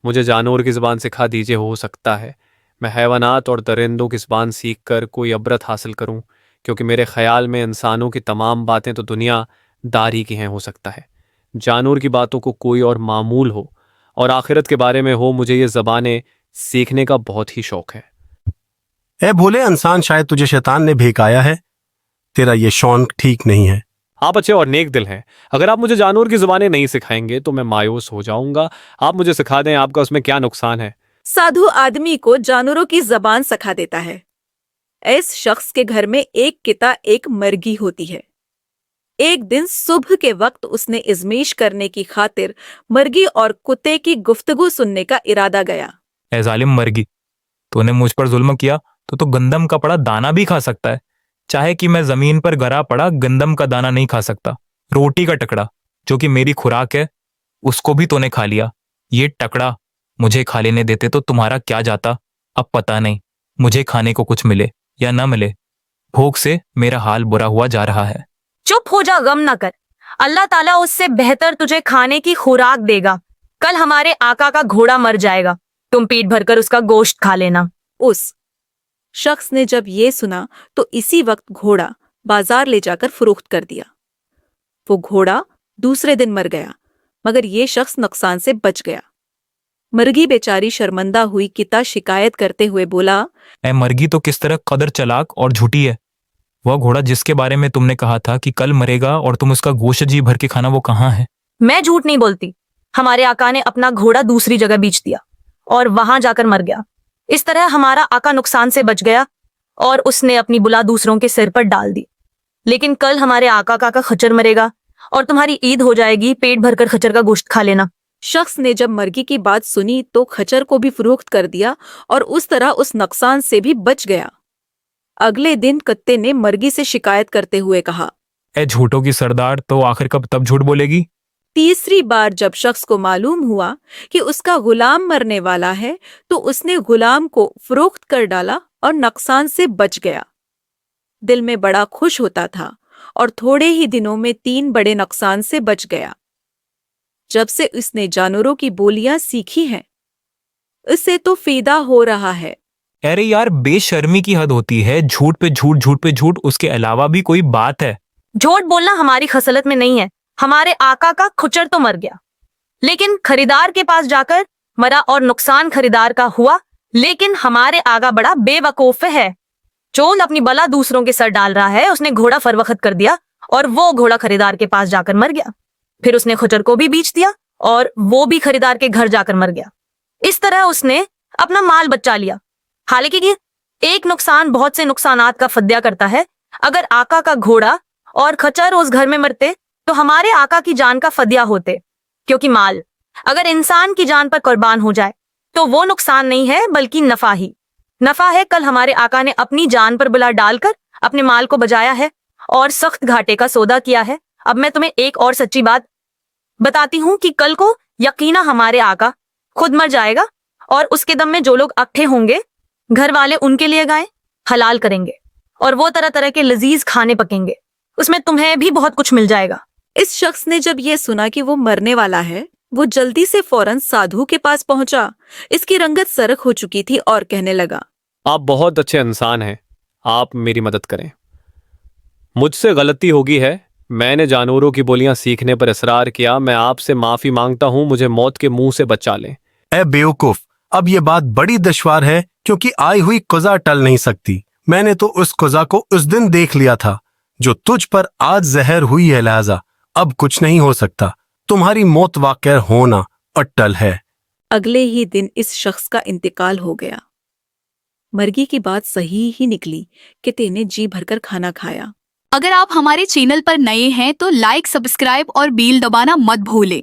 مجھے جانور کی زبان سکھا دیجیے، ہو سکتا ہے میں حیوانات اور درندوں کی زبان سیکھ کر کوئی عبرت حاصل کروں، کیونکہ میرے خیال میں انسانوں کی تمام باتیں تو دنیا داری کی ہیں۔ ہو سکتا ہے جانور کی باتوں کو کوئی اور معمول ہو اور آخرت کے بارے میں ہو۔ مجھے یہ زبانیں سیکھنے کا بہت ہی شوق ہے۔ اے بھولے انسان، شاید تجھے شیطان نے بہکایا ہے، تیرا یہ شوق ٹھیک نہیں ہے۔ آپ اچھے اور نیک دل ہیں، اگر آپ مجھے جانور کی زبانیں نہیں سکھائیں گے تو میں مایوس ہو جاؤں گا۔ آپ مجھے سکھا دیں، آپ کا اس میں کیا نقصان ہے؟ سادھو آدمی کو جانوروں کی زبان سکھا دیتا ہے۔ اس شخص کے گھر میں ایک کتا ایک مرگی ہوتی ہے۔ ایک دن صبح کے وقت اس نے ازمیش کرنے کی خاطر مرگی اور کتے کی گفتگو سننے کا ارادہ گیا۔ اے ظالم مرگی، تو نے مجھ پر ظلم کیا تو گندم کا پڑا دانا بھی کھا سکتا ہے، چاہے کہ میں زمین پر گرا پڑا گندم کا دانا نہیں کھا سکتا۔ روٹی کا ٹکڑا جو کہ میری خوراک ہے اس کو بھی تو نے کھا لیا۔ یہ ٹکڑا مجھے کھا لینے دیتے تو تمہارا کیا جاتا؟ اب پتہ نہیں مجھے کھانے کو کچھ ملے یا نہ ملے، بھوک سے میرا حال برا ہوا جا رہا ہے۔ چپ ہو جا، غم نہ کر، اللہ تعالیٰ اس سے بہتر تجھے کھانے کی خوراک دے گا۔ کل ہمارے آقا کا گھوڑا مر جائے گا، تم پیٹ بھر کر اس کا گوشت کھا لینا۔ اس شخص نے جب یہ سنا تو اسی وقت گھوڑا بازار لے جا کر فروخت کر دیا۔ وہ گھوڑا دوسرے دن مر گیا، مگر یہ شخص نقصان سے بچ گیا۔ مرگی بیچاری شرمندہ ہوئی کتا شکایت کرتے ہوئے بولا، اے مرگی تو کس طرح قدر چلاک اور جھوٹی ہے۔ وہ گھوڑا جس کے بارے میں تم نے کہا تھا کہ کل مرے گا اور تم اس کا گوشت جی بھر کے کھانا، وہ کہاں ہے؟ میں جھوٹ نہیں بولتی، ہمارے آقا نے اپنا گھوڑا دوسری جگہ بیچ دیا اور وہاں جا کر مر گیا۔ اس طرح ہمارا آقا نقصان سے بچ گیا اور اس نے اپنی بلا دوسروں کے سر پر ڈال دی۔ لیکن کل ہمارے آقا کا خچر مرے گا اور تمہاری عید ہو جائے گی، پیٹ بھر کر خچر کا گوشت کھا لینا۔ شخص نے جب مرگی کی بات سنی تو خچر کو بھی فروخت کر دیا اور اس طرح اس نقصان سے بھی بچ گیا۔ اگلے دن کتے نے مرگی سے شکایت کرتے ہوئے کہا، اے جھوٹوں کی سردار، تو آخر کب تب جھوٹ بولے گی؟ تیسری بار جب شخص کو معلوم ہوا کہ اس کا غلام مرنے والا ہے تو اس نے غلام کو فروخت کر ڈالا اور نقصان سے بچ گیا۔ دل میں بڑا خوش ہوتا تھا اور تھوڑے ہی دنوں میں 3 بڑے نقصان سے بچ گیا۔ جب سے اس نے جانوروں کی بولیاں سیکھی ہیں، اسے تو فیدا ہو رہا ہے۔ ارے یار، بے شرمی کی حد ہوتی ہے، جھوٹ پہ جھوٹ، جھوٹ پہ جھوٹ، اس کے علاوہ بھی کوئی بات ہے؟ جھوٹ بولنا ہماری خصلت میں نہیں ہے۔ ہمارے آقا کا کھچر تو مر گیا لیکن خریدار کے پاس جا کر مرا اور نقصان خریدار کا ہوا، لیکن ہمارے آقا بڑا بے وقوف ہے۔ چول اپنی بلا دوسروں کے سر ڈال رہا ہے، اس نے گھوڑا فروخت کر دیا اور وہ گھوڑا خریدار کے پاس جا کر مر گیا۔ پھر اس نے خچر کو بھی بیچ دیا اور وہ بھی خریدار کے گھر جا کر مر گیا۔ اس طرح اس نے اپنا مال بچا لیا۔ حالانکہ یہ ایک نقصان بہت سے نقصانات کا فدیہ کرتا ہے۔ اگر آقا کا گھوڑا اور خچر اس گھر میں مرتے تو ہمارے آقا کی جان کا فدیہ ہوتے، کیونکہ مال اگر انسان کی جان پر قربان ہو جائے تو وہ نقصان نہیں ہے بلکہ نفع ہی نفع ہے۔ کل ہمارے آقا نے اپنی جان پر بلا ڈال کر اپنے مال کو بچایا ہے اور سخت گھاٹے کا سودا کیا ہے۔ اب میں تمہیں ایک اور سچی بات بتاتی ہوں کہ کل کو یقینا ہمارے آقا خود مر جائے گا اور اس کے دم میں جو لوگ اکٹھے ہوں گے، گھر والے ان کے لیے گائے حلال کریں گے اور وہ طرح طرح کے لذیذ کھانے پکیں گے، اس میں تمہیں بھی بہت کچھ مل جائے گا۔ اس شخص نے جب یہ سنا کہ وہ مرنے والا ہے، وہ جلدی سے فوراً سادھو کے پاس پہنچا۔ اس کی رنگت سرخ ہو چکی تھی اور کہنے لگا، آپ بہت اچھے انسان ہیں، آپ میری مدد کریں۔ مجھ سے غلطی ہوگی ہے، میں نے جانوروں کی بولیاں سیکھنے پر اصرار کیا۔ میں آپ سے معافی مانگتا ہوں، مجھے موت کے منہ سے بچا لیں۔ اے بیوقوف، اب یہ بات بڑی دشوار ہے کیونکہ آئی ہوئی قضا ٹل نہیں سکتی۔ میں نے تو اس قضا کو اس دن دیکھ لیا تھا جو تجھ پر آج ظاہر ہوئی ہے، لہذا اب کچھ نہیں ہو سکتا۔ تمہاری موت واقع ہونا اٹل ہے۔ اگلے ہی دن اس شخص کا انتقال ہو گیا۔ مرگی کی بات صحیح ہی نکلی، کتے نے جی بھر کر کھانا کھایا۔ اگر آپ ہمارے چینل پر نئے ہیں تو لائک، سبسکرائب اور بیل دبانا مت بھولیں۔